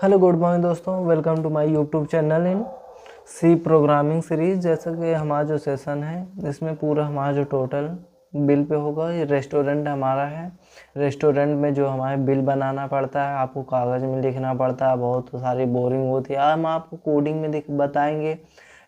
Hello good morning दोस्तों, welcome to my YouTube channel in C programming series. जैसा कि हमारा जो सेशन है इसमें पूरा हमारा जो टोटल बिल पे होगा। ये रेस्टोरेंट हमारा है। रेस्टोरेंट में जो हमारे बिल बनाना पड़ता है, आपको कागज़ में लिखना पड़ता है, बहुत सारी बोरिंग होती है। हम आपको कोडिंग में बताएंगे,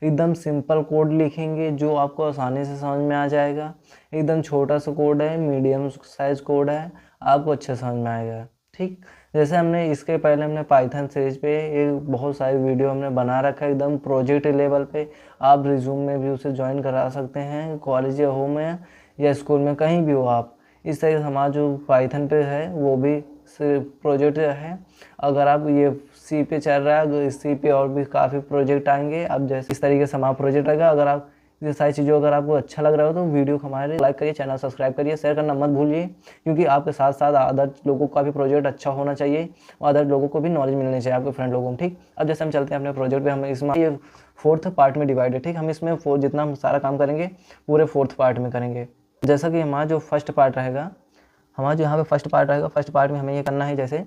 एकदम सिंपल कोड लिखेंगे जो आपको आसानी से समझ में आ जाएगा। एकदम छोटा सा कोड है, मीडियम साइज कोड है, आपको अच्छे समझ में आएगा। ठीक, जैसे हमने इसके पहले हमने पाइथन सीरीज पे एक बहुत सारी वीडियो हमने बना रखा है एकदम प्रोजेक्ट लेवल पे। आप रिज्यूम में भी उसे ज्वाइन करा सकते हैं, कॉलेज या होम में या स्कूल में, कहीं भी हो आप। इस तरह से हमारा जो पाइथन पे है वो भी प्रोजेक्ट है। अगर आप ये सी पे चल रहा है, सी पे और भी काफ़ी प्रोजेक्ट आएंगे। अब जैसे इस तरीके से हमारा प्रोजेक्ट रहेगा। अगर आप ये सारी चीज़ों अगर आपको अच्छा लग रहा हो तो वीडियो को हमारे लाइक करिए, चैनल सब्सक्राइब करिए, शेयर करना मत भूलिए, क्योंकि आपके साथ साथ अदर लोगों का भी प्रोजेक्ट अच्छा होना चाहिए और अदर लोगों को भी नॉलेज मिलनी चाहिए, आपके फ्रेंड लोगों को। ठीक, अब जैसे हम चलते हैं अपने प्रोजेक्ट पे। हम इसमें ये 4th पार्ट में डिवाइड है। ठीक, हम इसमें जितना हम सारा काम करेंगे पूरे 4th पार्ट में करेंगे। जैसा कि हमारा जो फर्स्ट पार्ट रहेगा, हमारा जो यहाँ पे फर्स्ट पार्ट रहेगा, फर्स्ट पार्ट में हमें ये करना है। जैसे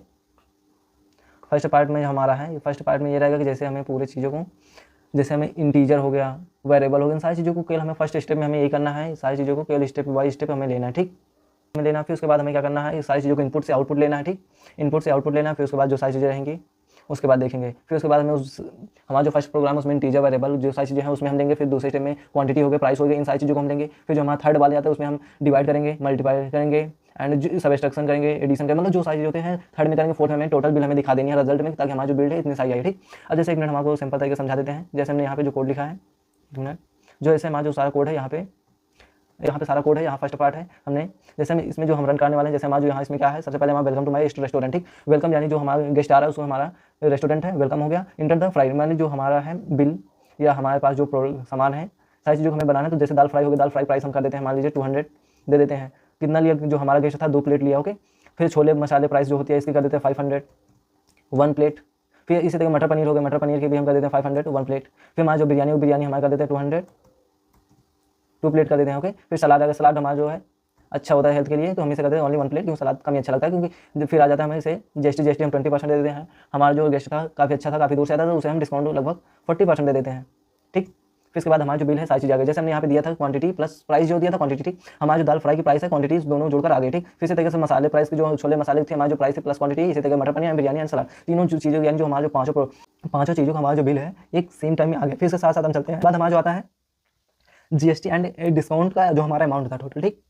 फर्स्ट पार्ट में हमारा है, फर्स्ट पार्ट में ये रहेगा कि जैसे हमें पूरे चीज़ों को, जैसे हमें इंटीजर हो गया, वेरिएबल हो गया, इन सारी चीज़ों को केवल हमें फर्स्ट स्टेप में हमें ये करना है। सारी चीज़ों को केवल स्टेप बाय स्टेप हमें लेना है। ठीक, हमें लेना है। फिर उसके बाद हमें क्या करना है, सारी चीज़ों को इनपुट से आउटपुट लेना है। ठीक, इनपुट से आउटपुट लेना है। फिर उसके बाद जो सारी चीज़ें रहेंगी उसके बाद देखेंगे। फिर उसके बाद हमें हमारा जो फर्स्ट प्रोग्राम है उसमें इंटीजर वेरिएबल जो सारी चीज़ें हैं उसमें हम लेंगे। फिर दूसरे स्टेप में क्वांटिटी हो गया, प्राइस हो गया, इन सारी चीज़ों को हम लेंगे। फिर जो हमारा थर्ड वाला आता है उसमें हम डिवाइड करेंगे, मल्टीप्लाई करेंगे एंड सबस्ट्रक्शन करेंगे, एडिशन करेंगे, मतलब जो सारी चीज़ें हैं थर्ड में करेंगे। फोर्थ में हमें टोटल बिल हमें दिखा देनी है रिजल्ट में, ताकि हमारा जो बिल है इतनी सही आए। ठीक, अब जैसे एक मिनट हम आपको सिंपल तरीके से समझा देते हैं। जैसे हमने यहाँ पे जो कोड लिखा है, एक मिनट, जो ऐसे हमारा जो सारा कोड है यहाँ पे सारा कोड है, यहाँ फर्स्ट पार्ट है। हमने जैसे हम इसमें जो हम रन करने वाले हैं, जैसे हमारा जो यहाँ इसमें क्या है, सबसे पहले हमारा वेलकम टू माय रेस्टोरेंट। ठीक, वेलकम यानी जो हमारा गेस्ट आ रहा है उसको हमारा रेस्टोरेंट है, वेलकम हो गया। इंटर द फ्राई यानी जो हमारा है बिल या हमारे पास जो सामान है, सारी चीज़ों को हमें बनाना है। तो जैसे दाल फ्राई हो गई, दाल फ्राई प्राइस हम कर देते हैं, मान लीजिए 200 दे देते हैं। कितना लिया, जो हमारा गेस्ट था 2 प्लेट लिया। ओके, फिर छोले मसाले प्राइस जो होती है इसकी कर देते हैं 500 1 प्लेट। फिर इसी तरह मटर पनीर हो गया, मटर पनीर की भी हम कर देते हैं 500 1 प्लेट। फिर हमारा जो बिरयानी, वो बिरयानी हमारा कर देते हैं 200 2 प्लेट कर देते हैं। ओके, फिर सलाद, अगर सलाद हमारा जो है अच्छा होता है हेल्थ के लिए तो हम इसे करते हैं ओनली 1 प्लेट, क्योंकि सलाद कम ही अच्छा लगता है। क्योंकि फिर आ जाता है हमें इसे जीएसटी हम 20% दे देते हैं। हमारा जो गेस्ट था काफ़ी अच्छा था, काफ़ी दूर से आता था, तो उसे हम डिस्काउंट लगभग 40% दे देते हैं। ठीक, फिर इसके बाद हमारा जो बिल है सारी चीज़ आ गई। जैसे हमने यहाँ पे दिया था क्वांटिटी प्लस प्राइस जो दिया था क्वांटिटी। ठीक, हमारा जो दाल फ्राई की प्राइस है क्वांटिटी दोनों जुड़कर आ गई। ठीक, फिर इसी तरीके से मसाले प्राइस की जो छोले मसाले थे हमारा जो प्राइस है प्लस क्वांटिटी, इसी तरह मटर पनीर बिरयानी एंड सलाद, तीनों चीज़ों यानी जो हमारा जो पाँचों चीज़ों का हमारा जो बिल है एक सेम टाइम में आ गया। फिर इसके साथ साथ हम चलते हैं। बाद हमारा जो आता है जीएसटी एंड डिस्काउंट का जो हमारा अमाउंट था टोटल। ठीक,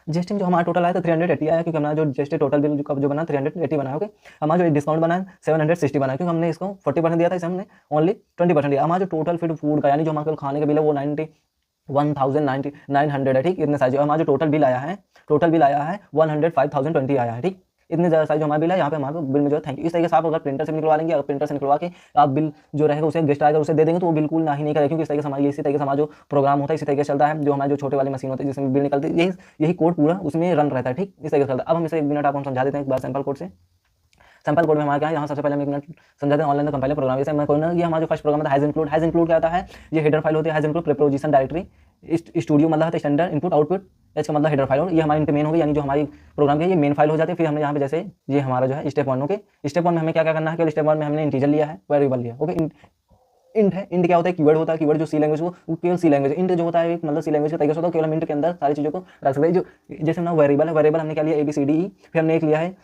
जीएसटी में जो हमारा टोटल आया था 380 आया, क्योंकि हमारा जो जीएसटी टोटल बिल जो बना 380 बना। ओके, हमारा जो डिस्काउंट बना 760 बना, क्योंकि हमने इसको 40% दिया था, इसे हमने ओनली 20% दिया। हमारा जो टोटल फिर फूड का यानी जो हमारे खाने का बिल है वो 91,900 है। ठीक, इतने साइज हमारा जो टोटल बिल आया है 105,020 आया है। ठीक, इतने ज़्यादा साइज जो हमारा बिल है यहाँ पे हमारे बिल में जो है थैंक यू। इस तरीके से आप अगर प्रिंटर से निकलवा लेंगे, अगर प्रिंटर से निकलवा के आप बिल जो रहेगा उसे गेस्ट आएगा उसे दे देंगे तो वो बिल्कुल ना ही नहीं करेगा, क्योंकि इस तरीके से हमारा इसी तरीके से हमारा जो प्रोग्राम होता है इसी तरीके से चलता है। जो हमारे जो छोटे वाली मशीन होती है जिसमें बिल निकलती है, यही कोड पूरा उसमें रन रहता है। ठीक, इस तरीके से चलता है। अब हम इसे 1 मिनट आपको समझा देते हैं एक बार सैंपल कोड से। सैंपल कोड में हमारा क्या है, यहाँ सबसे पहले हम 1 मिनट समझाते हैं ऑनलाइन कंपाइलर प्रोग्राम। जैसे मैं कोई ना, ये हमारा जो फर्स्ट प्रोग्राम था हैज इंक्लूड क्या होता है, ये हेडर फाइल होती है। Has include preposition directory, studio मतलब है स्टैंडर्ड इनपुट आउटपुट, एच का मतलब हेडर फाइल, और ये हमारी मेन हो गई, यानी जो हमारी प्रोग्राम की ये मेन फाइल हो जाती है। फिर हमने यहाँ पे जैसे ये हमारा जो है स्टेप 1। ओके, स्टेप 1 में हमें क्या क्या करना है, केवल स्टेप 1 में हमने इंटीजर लिया है, वेरिएबल लिया। ओके, इंट है। इंट क्या होता है, कीवर्ड होता है। कीवर्ड जो सी लैंग्वेज वो केवल सी लैंग्वेज, इंट जो होता है एक मतलब सी लैंग्वेज का तरीका होता है, केवल हम इंट के अंदर सारी चीज़ों को रख सकते हैं। जो जैसे ना वेरिएबल है, वेरिएबल हमने क्या लिया ABCDE, फिर हमने एक लिया है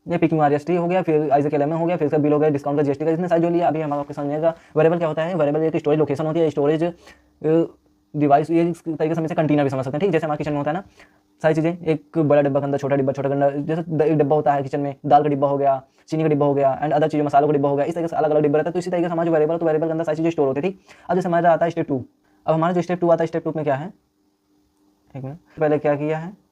ये PQRST हो गया, फिर आइजैक LM हो गया, फिर इसका बिल हो गया, डिस्काउंट का जीएसटी का, इतने सारे जो लिया। अभी हमारा आपको समझिएगा वेरिएबल क्या होता है। वेरिएबल एक स्टोरेज लोकेशन होती है, स्टोरेज डिवाइस, ये इस तरीके से हम इसे कंटेनर भी समझ सकते हैं। ठीक, जैसे हमारे किचन में होता है ना सारी चीज़ें, एक बड़ा डिब्बा के अंदर छोटा डिब्बा, छोटा अंदर जैसे एक डिब्बा होता है किचन में, दाल का डिब्बा हो गया, चीनी का डिब्बा हो गया एंड अदर चीज़ें मसालों का डिब्बा हो गया, इस तरीके से अलग अलग डिब्बा रहता है। तो इसी तरीके से हमारा जो वेरिएबल, तो वेरिएबल के अंदर सारी चीज़ें स्टोर होती है। ठीक, अब जैसे हमारा आता है स्टेप 2। अब हमारा जो स्टेप 2 आता है, स्टेप 2 में क्या है, एक मिनट पहले क्या किया है।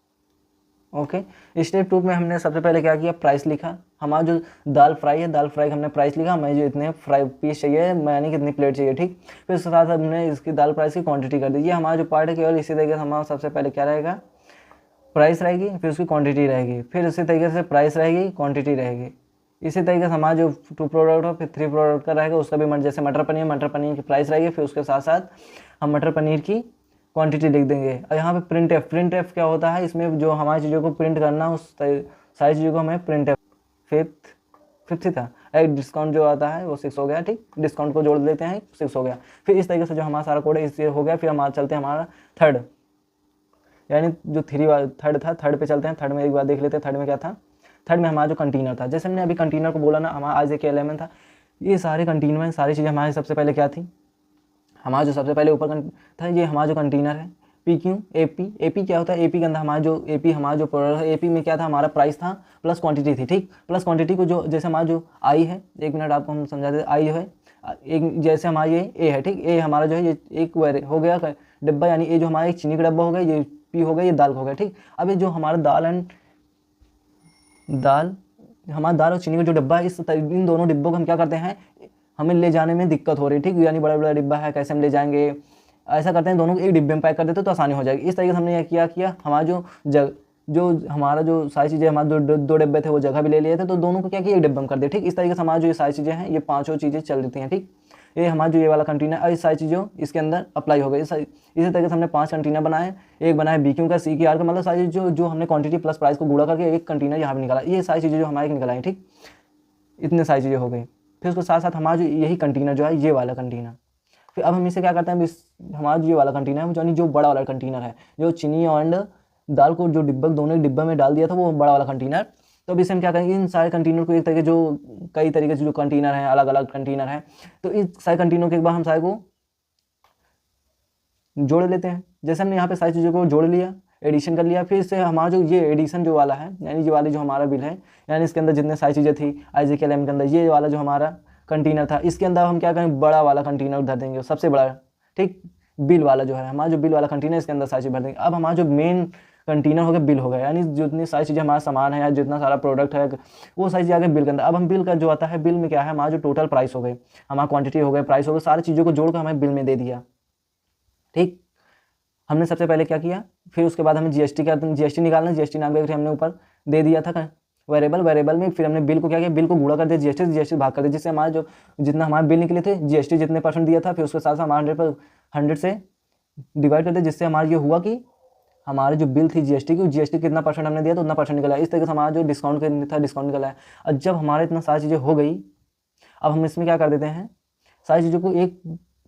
ओके, स्टेप 2 में हमने सबसे पहले क्या किया, प्राइस लिखा। हमारा जो दाल फ्राई है, दाल फ्राई का हमने प्राइस लिखा, हमें जो इतने फ्राई पीस चाहिए, यानी कितनी प्लेट चाहिए। ठीक, फिर उसके साथ हमने इसकी दाल प्राइस की क्वांटिटी कर दी। ये हमारा जो पार्ट है केवल इसी तरीके से हमारा सबसे पहले क्या रहेगा, प्राइस रहेगी, फिर उसकी क्वांटिटी रहेगी, फिर इसी तरीके से प्राइस रहेगी, क्वांटिटी रहेगी। इसी तरीके से हमारा जो 2 प्रोडक्ट हो, फिर 3 प्रोडक्ट का रहेगा, उसका भी जैसे मटर पनीर की प्राइस रहेगी, फिर उसके साथ साथ हम मटर पनीर की क्वांटिटी लिख देंगे। और यहाँ पे प्रिंट एफ क्या होता है, इसमें जो हमारी चीज़ों को प्रिंट करना उस सारी चीज़ों को हमें प्रिंट एफ फिफ्थ ही था डिस्काउंट जो आता है वो 6 हो गया, ठीक, डिस्काउंट को जोड़ लेते हैं 6 हो गया। फिर इस तरीके से जो हमारा सारा कोड है इससे हो गया। फिर हमारा चलते हैं हमारा थर्ड, यानी जो थर्ड था, थर्ड पे चलते हैं। थर्ड में एक बार देख लेते हैं थर्ड में क्या था। थर्ड में हमारा जो कंटेनर था, जैसे हमने अभी कंटेनर को बोला ना, हमारा आज एक एलिमेंट था, ये सारे कंटेनर में सारी चीज़ें हमारी सबसे पहले क्या थी, हमारा जो सबसे पहले ऊपर था ये हमारा जो कंटेनर है PQ AP क्या होता है, AP के अंदर हमारा जो प्रोडक्ट है, AP में क्या था, हमारा प्राइस था प्लस क्वांटिटी थी, ठीक, प्लस क्वांटिटी को जो जैसे हमारा जो आई है, एक मिनट आपको हम समझा देते, आई जो है एक, जैसे हमारा ये ए है, ठीक, ए हमारा जो है ये एक हो गया डिब्बा, यानी ये जो हमारा एक चीनी का डब्बा हो गया, ये P हो गया, ये दाल का हो गया, ठीक। अब ये जो हमारा हमारा दाल और चीनी का जो डब्बा है, इन दोनों डिब्बों को हम क्या करते हैं, हमें ले जाने में दिक्कत हो रही है, ठीक, यानी बड़ा बड़ा डिब्बा है, कैसे हम ले जाएंगे, ऐसा करते हैं दोनों को एक डिब्बे में पैक कर देते तो आसानी हो जाएगी। इस तरीके से हमने यह किया हमारा हमारा जो सारी चीज़ें, हमारे दो डिब्बे थे वो जगह भी ले लिए थे, तो दोनों को क्या किया, एक डिब्बे में कर दिया, ठीक। इस तरीके से हमारा जो ये सारी चीज़ें हैं, ये पाँचों चीज़ें चल देती हैं, ठीक। ये हमारा जो ये वाला कंटेनर है, इस सारी चीज़ों इसके अंदर अप्लाई हो गई। इसी तरीके से हमने 5 कंटेनर बनाए, एक बनाया BQ का, C की R का, मतलब सारी जो हमने क्वांटिटी प्लस प्राइस को गुणा करके एक कंटेनर यहाँ पे निकाला। ये सारी चीज़ें जो हमारे निकल आई, ठीक, इतने सारी चीज़ें हो गई। फिर उसके साथ साथ हमारा जो यही कंटेनर जो है, ये वाला कंटेनर, फिर अब हम इसे क्या करते हैं, हमारा ये वाला कंटेनर है, जो बड़ा वाला कंटेनर है, जो चीनी और दाल को जो डिब्बा दोनों डिब्बा में डाल दिया था, वो बड़ा वाला कंटेनर। तो अब इसे हम क्या करेंगे, इन सारे कंटेनर को एक तरीके कई तरीके से जो कंटेनर हैं, अलग अलग कंटेनर हैं, तो इस सारे कंटेनर के एक बार हम सारे को जोड़ लेते हैं। जैसे हमने यहाँ पे सारी चीज़ों को जोड़ लिया, एडिशन कर लिया, फिर से हमारा जो ये एडिशन जो वाला है, यानी ये वाली जो हमारा बिल है, यानी इसके अंदर जितने सारी चीज़ें थी IJKLM के अंदर, ये वाला जो हमारा कंटेनर था, इसके अंदर हम क्या करेंगे, बड़ा वाला कंटेनर धर देंगे, सबसे बड़ा, ठीक, बिल वाला जो है हमारा जो बिल वाला कंटेनर, इसके अंदर सारी चीज़ भर देंगे। अब हमारा जो मेन कंटेनर हो गया बिल हो गया, यानी जितनी सारी चीज़ें हमारा सामान है या जितना सारा प्रोडक्ट है वो सारी चीज़ आ गई बिल के अंदर। अब हम बिल का जो आता है, बिल में क्या है, हमारा जो टोटल प्राइस हो गए, हमारा क्वांटिटी हो गए, प्राइस हो गए, सारी चीज़ों को जोड़कर हमें बिल में दे दिया, ठीक। हमने सबसे पहले क्या किया, फिर उसके बाद हमें GST निकालना, GST नाम का हमने ऊपर दे दिया था वेरिएबल में। फिर हमने बिल को क्या किया, बिल को गुणा कर दिया GST भाग कर दिया, जिससे हमारा जो जितना हमारे बिल निकले थे, GST जितने % दिया था, फिर उसके साथ हमारा 100 से डिवाइड कर दिया, जिससे हमारा ये हुआ कि हमारी जो बिल थी GST की, GST कितना % हमने दिया तो उतना % निकला। इस तरीके से हमारा जो डिस्काउंट था, डिस्काउंट निकला है। और जब हमारे इतना सारी चीज़ें हो गई, अब हम इसमें क्या कर देते हैं, सारी चीज़ों को एक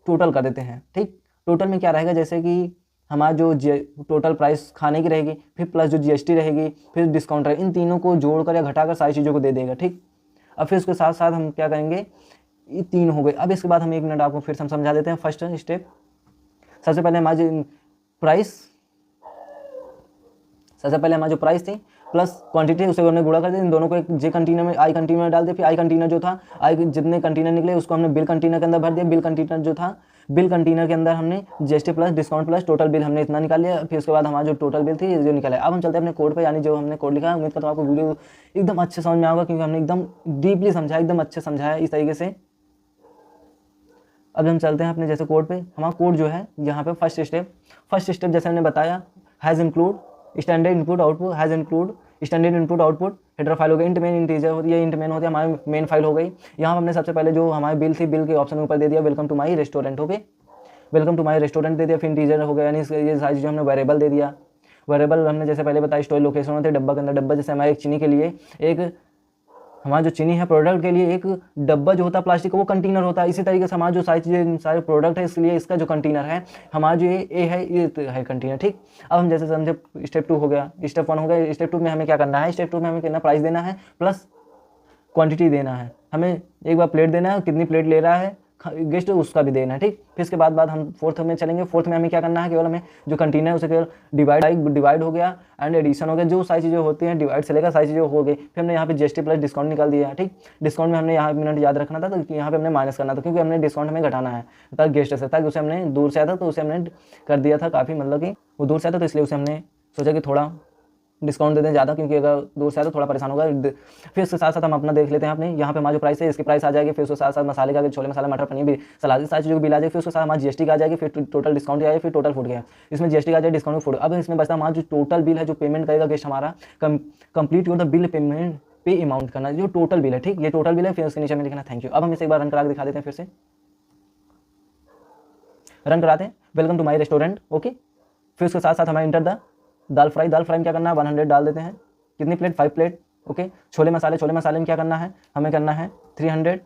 टोटल कर देते हैं, ठीक। टोटल में क्या रहेगा, जैसे कि हमारा जो टोटल प्राइस खाने की रहेगी, फिर प्लस जो GST रहेगी, फिर डिस्काउंट रहेगा, इन तीनों को जोड़कर या घटाकर सारी चीज़ों को दे देगा, ठीक। अब फिर उसके साथ साथ हम क्या करेंगे, ये 3 हो गए। अब इसके बाद हम 1 मिनट आपको फिर से हम समझा देते हैं। फर्स्ट स्टेप, सबसे पहले हमारी जो प्राइस थी प्लस क्वांटिटी, उसे हमने गुणा कर दिया, इन दोनों को एक कंटेनर में, आई कंटेनर में डाल दिया। फिर आई कंटेनर जो था, जितने कंटेनर निकले उसको हमने बिल कंटेनर के अंदर भर दिया। बिल कंटेनर जो था, बिल कंटेनर के अंदर हमने GST plus discount plus total bill हमने इतना निकाल लिया। फिर उसके बाद हमारा जो टोटल बिल थी जो निकला है। अब हम चलते हैं अपने कोड पे, यानी जो हमने कोड लिखा है। उम्मीद करता हूँ आपको वीडियो एकदम अच्छे समझ में आएगा, क्योंकि हमने एकदम डीपली समझाया, एकदम अच्छे समझाया इस तरीके से। अब हम चलते हैं अपने जैसे कोड पे। हमारा कोड जो है यहाँ पे फर्स्ट स्टेप जैसे हमने बताया, has include standard input output, has include standard input output, header file हो गई, इंट मेन इंटीजर होती है, इंट मेन होती है, हमारी मेन फाइल हो गई। यहाँ हमने सबसे पहले जो हमारी बिल थी, बिल के ऑप्शन के ऊपर दे दिया welcome to my restaurant, okay, welcome to my restaurant दे दिया। फिर इंटीजर हो गया, यानी ये सारी चीज़ें हमने वेरिएबल दे दिया। वेरिएबल हमने जैसे पहले बताया, स्टोर लोकेशन होते हैं डब्बा के अंदर, डब्बा जैसे हमारे एक चीनी के लिए एक, हमारा जो चीनी है प्रोडक्ट के लिए एक डब्बा जो होता है प्लास्टिक का, वो कंटेनर होता है। इसी तरीके से हमारा जो सारी चीज़ें सारे प्रोडक्ट है, इसलिए इसका जो कंटेनर है हमारा जो ये है, ये है कंटेनर, ठीक। अब हम जैसे समझे स्टेप 2 हो गया, स्टेप 1 हो गया। स्टेप 2 में हमें क्या करना है, स्टेप 2 में हमें कितना प्राइस देना है प्लस क्वांटिटी देना है। हमें एक बार प्लेट देना है, कितनी प्लेट ले रहा है गेस्ट उसका भी देना है, ठीक। फिर इसके बाद हम फोर्थ में चलेंगे। फोर्थ में हमें क्या करना है, केवल हमें जो कंटेनर है उसे केवल डिवाइड हो गया एंड एडिशन हो गया, जो सारी चीज़ें होती हैं डिवाइड से लेकर सारी चीज़ें हो गई। फिर हमने यहाँ पे GST प्लस डिस्काउंट निकाल दिया, ठीक। डिस्काउंट में हमने यहाँ मिनट याद रखना था, तो यहाँ पे हमने माइनस करना था, क्योंकि हमने डिस्काउंट हमें घटाना है ताकि गेस्ट से, ताकि उसे हमने दूर से आता तो उसे हमने कर दिया था काफ़ी, मतलब कि वो दूर से आता तो इसलिए उसे हमने सोचा कि थोड़ा डिस्काउंट दे दें ज़्यादा, क्योंकि अगर दूर से आए तो थोड़ा परेशान होगा। फिर उसके साथ साथ हम अपना देख लेते हैं। अपने यहाँ पे हमारा जो प्राइस है इसकी प्राइस आ जाएगी। फिर उसके साथ साथ मसाले का, छोले मसाला, मटर पनीर भी, सलाद, सारी चीज़ों की बिल आ जाएगी। फिर उसके साथ हमारा GST का आ जाएगी। फिर टोटल डिस्काउंट आ जाएगी। फिर टोटल फूड गया, इसमें GST का आ जाएगा, डिस्काउंट फूड। अब इसमें बचता हमारा जो टोटल बिल है, जो पेमेंट करेगा गेस्ट हमारा, complete your the bill payment पे अमाउंट करना, जो टोटल बिल है, ठीक। ये टोटल बिल है। फिर उसके नीचे में लिखना थैंक यू। अब हम इसे एक बार रन करा के दिखा देते हैं, फिर से रन कराते हैं, welcome to my restaurant, okay. फिर उसके साथ साथ हमें इंटर द दाल फ्राई में क्या करना है, 100 डाल देते हैं। कितनी प्लेट, 5 प्लेट, ओके। छोले मसाले में क्या करना है, हमें करना है 300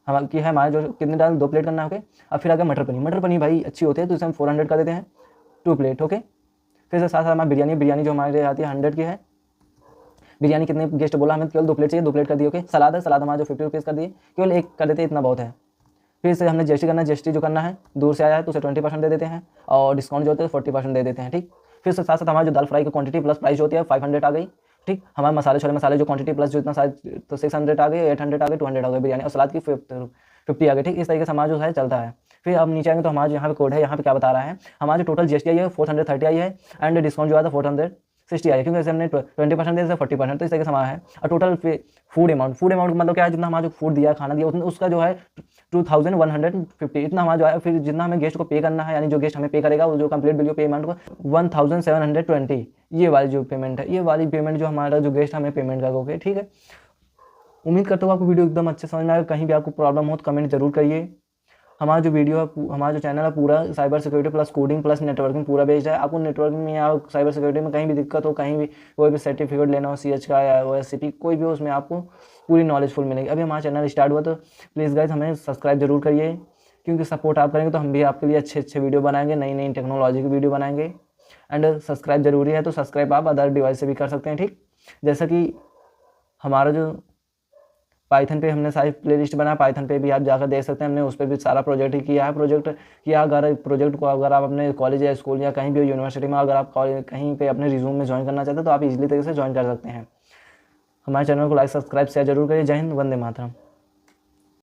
हम की है हमारे जो कितने डाल 2 प्लेट करना है। ओके। अब फिर आ गया मटर पनीर भाई अच्छी होती है तो इसे हम 400 कर देते हैं, 2 प्लेट। ओके। फिर से साथ साथ हमारी बिरयानी जो हमारे आती है 100 की है। बिरयानी कितने गेस्ट बोला, हमें केवल 2 प्लेट चाहिए, 2 प्लेट कर दिए। ओके। सलाद हमारा जो 50 रुपीज़ कर दिए, केवल एक कर देते, इतना बहुत है। फिर से हमने जीएसटी करना है, जीएसटी जो करना है दूर से आया है तो उसे 20% दे देते हैं और डिस्काउंट जो होता है 40% दे देते हैं। ठीक। फिर से साथ साथ हमारा जो दाल फ्राई की क्वांटिटी प्लस प्राइस होती है 500 आ गई। ठीक। हमारे छोले मसाले जो क्वांटिटी प्लस जो इतना सारे तो 600 आ गए, 800 आ गए, 200 आ गए बिरयानी, और सलाद की 50 आ गई। ठीक। इस तरीके से हमारा जो है चलता है। फिर अब नीचे आएंगे तो हमारा यहाँ पे कोड है, यहाँ पे क्या बता रहा है, हमारा जो टोटल जीएसटी आई है 430 आई है एंड डिस्काउंट जो आया था 460 आई है, क्योंकि हमने 20% दिया 40%, तो इस तरीके से हमारा है। और टोटल फूड अमाउंट मतलब क्या है, जितना हमारा जो फूड दिया खाना दिया उतना उसका जो है 2150 इतना हमारा जो है। फिर जितना हमें गेस्ट को पे करना है, यानी जो गेस्ट हमें पे करेगा वो जो कंप्लीट बिल पेमेंट को 1720 ये वाली जो पेमेंट है, ये वाली पेमेंट जो हमारा जो गेस्ट हमें पेमेंट करोगे। ठीक है। उम्मीद करता हूँ आपको वीडियो एकदम अच्छे समझ में आएगा। कहीं भी आपको प्रॉब्लम हो तो कमेंट जरूर करिए। हमारा जो वीडियो है, हमारा जो चैनल है पूरा cyber security plus coding plus networking पूरा बेस्ड है। आपको नेटवर्किंग में या साइबर सिक्योरिटी में कहीं भी दिक्कत हो, कहीं भी कोई भी सर्टिफिकेट लेना हो CH का या OSCP कोई भी हो, उसमें आपको पूरी नॉलेज फुल मिलेगी। अभी हमारा चैनल स्टार्ट हुआ तो प्लीज़ गाइज हमें सब्सक्राइब जरूर करिए, क्योंकि सपोर्ट आप करेंगे तो हम भी आपके लिए अच्छे वीडियो बनाएंगे, नई टेक्नोलॉजी की वीडियो बनाएंगे। एंड सब्सक्राइब जरूरी है, तो सब्सक्राइब आप अदर डिवाइस से भी कर सकते हैं। ठीक। जैसा कि हमारा जो पाइथन पे हमने सारी प्लेलिस्ट बनाया, पाइथन पे भी आप जाकर देख सकते हैं, हमने उस पर भी सारा प्रोजेक्ट ही किया है। अगर प्रोजेक्ट को अगर आप अपने कॉलेज या स्कूल या कहीं भी यूनिवर्सिटी में अगर आप कहीं पे अपने रिज्यूम में ज्वाइन करना चाहते हैं तो आप इजीली तरीके से ज्वाइन कर सकते हैं। हमारे चैनल को लाइक सब्सक्राइब शेयर जरूर करिए। जय हिंद, वंदे मातरम।